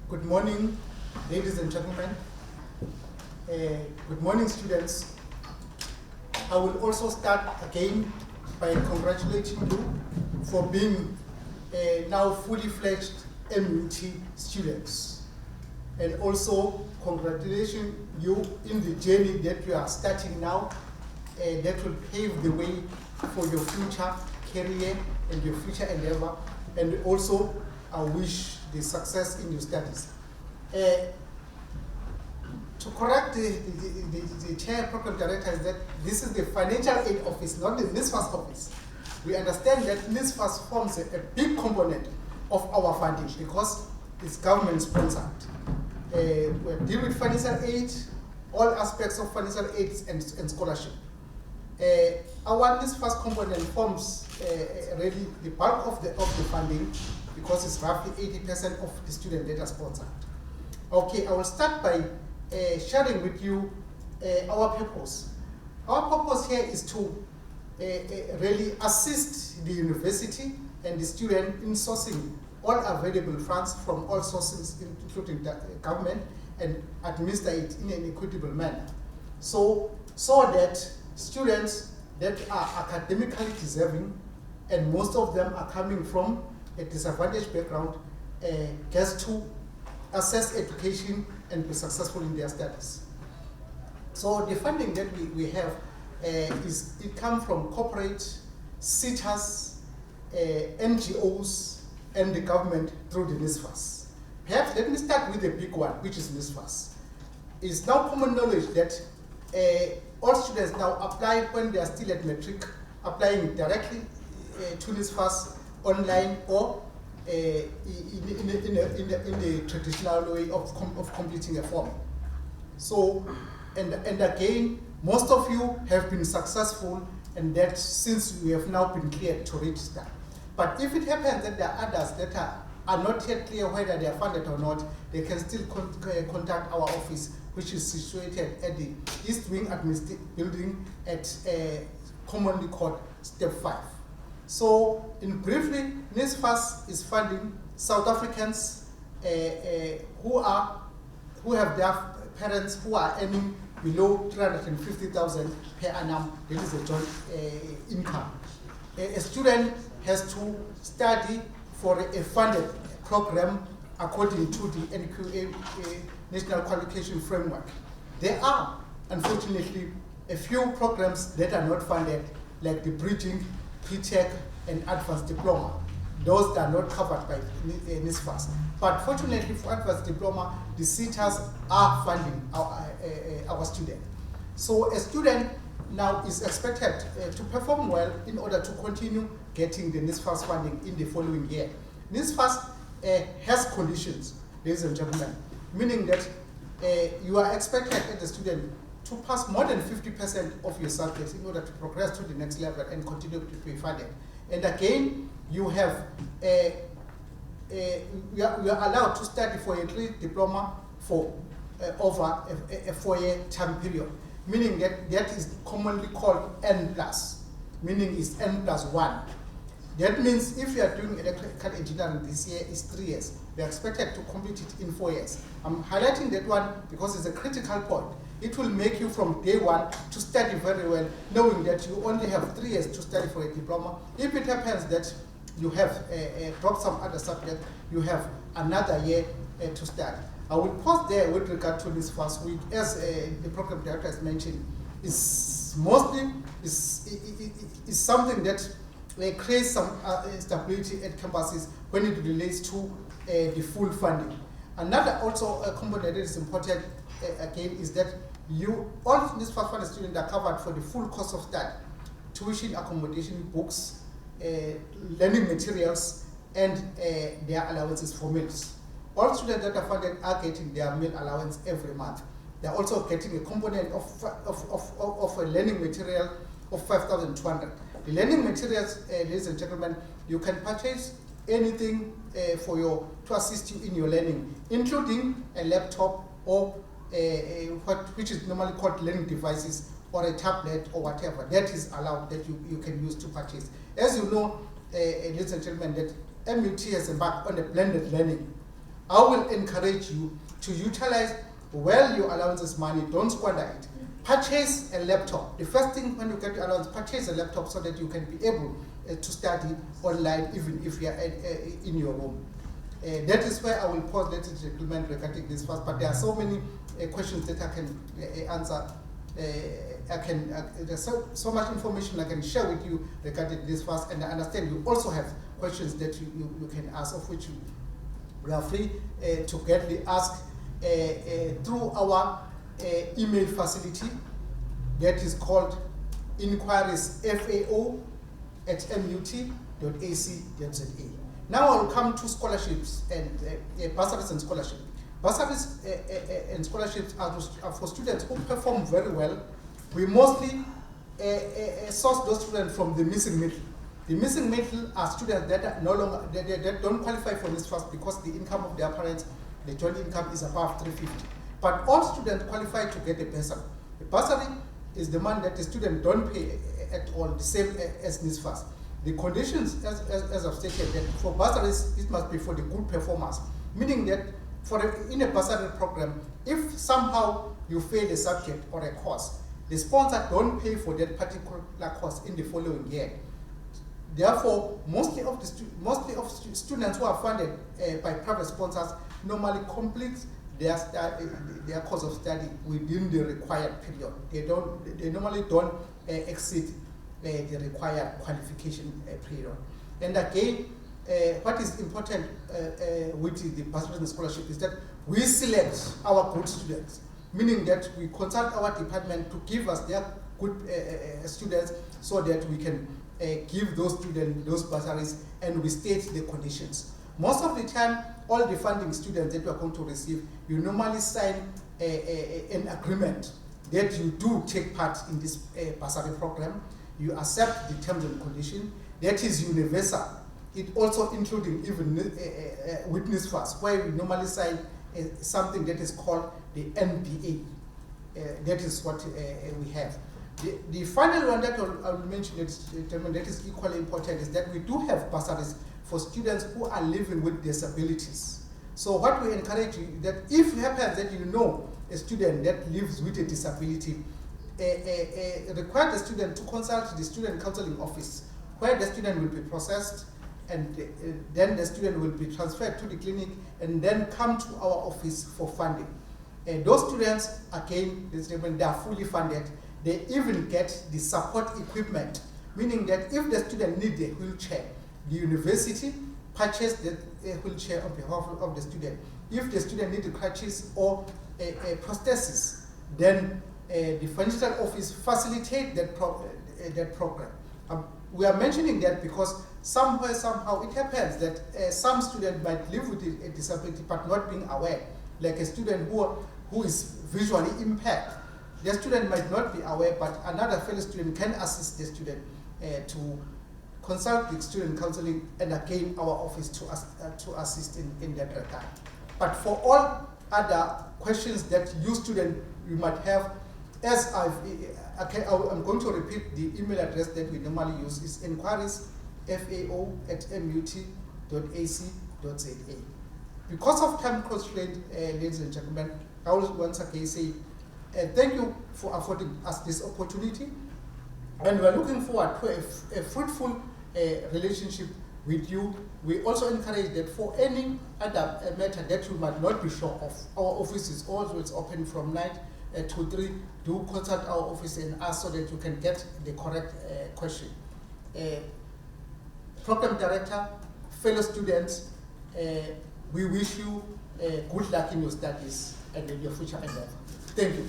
Good morning, ladies and gentlemen. Good morning, students. I will also start again by congratulating you for being now fully fledged MUT students. And also congratulating you in the journey that you are starting now that will pave the way for your future career and your future endeavor. And also, I wish the success in your studies. To correct the chair program director is that this is the financial aid office, not the NSFAS office. We understand that NSFAS forms a big component of our funding because it's government sponsored. We deal with financial aid, all aspects of financial aid and scholarship. Our NSFAS component forms really the bulk of the funding because it's roughly 80% of the student data sponsored. Okay, I will start by sharing with you our purpose. Our purpose here is to really assist the university and the student in sourcing all available funds from all sources, including the government, and administer it in an equitable manner. So that students that are academically deserving, and most of them are coming from a disadvantaged background, gets to access education and be successful in their studies. So the funding that we have it comes from corporate, CETAs, NGOs, and the government through the NSFAS. Perhaps let me start with the big one, which is NSFAS. It's now common knowledge that all students now apply when they are still at matric, applying directly to NSFAS online or in the traditional way of completing a form. So, and again, most of you have been successful, and that since we have now been cleared to register. But if it happens that there are others that are not yet clear whether they are funded or not, they can still contact our office, which is situated at the East Wing Administrative Building at commonly called Step 5. So, in briefly, NSFAS is funding South Africans who have their parents who are earning below 350,000 per annum. That is a joint income. A student has to study for a funded program according to the NQA National Qualification Framework. There are, unfortunately, a few programs that are not funded, like the Bridging, P-Tech, and Advanced Diploma. Those that are not covered by NSFAS. But fortunately for Advanced Diploma, the CETAs are funding our student. So a student now is expected to perform well in order to continue getting the NSFAS funding in the following year. NSFAS has conditions, ladies and gentlemen, meaning that you are expected as a student to pass more than 50% of your subjects in order to progress to the next level and continue to be funded. And again, you have you are allowed to study for a 3 diploma for over a 4-year time period, meaning that is commonly called N+, meaning it's N+1. That means if you are doing electrical engineering this year, it's 3 years. We are expected to complete it in 4 years. I'm highlighting that one because it's a critical point. It will make you from day one to study very well, knowing that you only have 3 years to study for a diploma. If it happens that you have dropped some other subject, you have another year to study. I will pause there with regard to this first week, as the program director has mentioned, is mostly is something that creates some stability at campuses when it relates to the full funding. Another also component that is important again is that all these first funded students are covered for the full cost of study, tuition, accommodation, books, learning materials, and their allowances for meals. All students that are funded are getting their meal allowance every month. They are also getting a component of a learning material of 5,200. The learning materials, ladies and gentlemen, you can purchase anything to assist you in your learning, including a laptop or which is normally called learning devices, or a tablet or whatever. That is allowed, that you can use to purchase. As you know, ladies and gentlemen, that MUT has embarked on a blended learning I will encourage you to utilize well your allowances money, don't squander it. Purchase a laptop. The first thing when you get your allowance, purchase a laptop so that you can be able to study online even if you are in your room. That is where I will pause, ladies and gentlemen, regarding this first, but there are so many questions that I can answer. There's so much information I can share with you regarding this first, and I understand you also have questions that you can ask, of which you are free to gladly ask through our email facility that is called inquiriesfao@mut.ac.za. Now I will come to scholarships and bursaries and scholarships. Bursaries and scholarships are for students who perform very well. We mostly source those students from the missing middle. The missing middle are students that are no longer that don't qualify for this first because the income of their parents, the joint income, is above 350. But all students qualify to get a bursary. The bursary is the money that the student don't pay at all, the same as this first. The conditions, as I've stated, that for bursaries, it must be for the good performers, meaning that in a bursary program, if somehow you fail a subject or a course, the sponsor don't pay for that particular course in the following year. Therefore, mostly of students who are funded by private sponsors normally complete their course of study within the required period. They normally don't exceed the required qualification period. And again, what is important with the bursary and scholarship is that we select our good students, meaning that we consult our department to give us their good students so that we can give those students those bursaries, and we state the conditions. Most of the time, all the funding students that you are going to receive, you normally sign an agreement that you do take part in this bursary program. You accept the terms and conditions. That is universal. It also including even witness first, where we normally sign something that is called the NPA. That is what we have. The final one that I will mention that is equally important is that we do have bursaries for students who are living with disabilities. So what we encourage you that if it happens that you know a student that lives with a disability, require the student to consult the student counseling office, where the student will be processed, and then the student will be transferred to the clinic and then come to our office for funding. Those students, again, they are fully funded. They even get the support equipment, meaning that if the student needs a wheelchair, the university purchases the wheelchair on behalf of the student. If the student needs crutches or a prosthesis, then the financial office facilitates that program. We are mentioning that because somehow it happens that some student might live with a disability but not being aware, like a student who is visually impaired. The student might not be aware, but another fellow student can assist the student to consult the student counseling, and again our office to assist in that regard. But for all other questions that you student you might have, as I'm going to repeat the email address that we normally use is inquiriesfao@mut.ac.za. Because of time constraint, ladies and gentlemen, I will once again say thank you for affording us this opportunity, and we're looking forward to a fruitful relationship with you. We also encourage that for any other matter that you might not be sure of, our office is always open from 9 to 3. Do consult our office and ask so that you can get the correct question. Program director, fellow students, we wish you good luck in your studies and in your future endeavor. Thank you.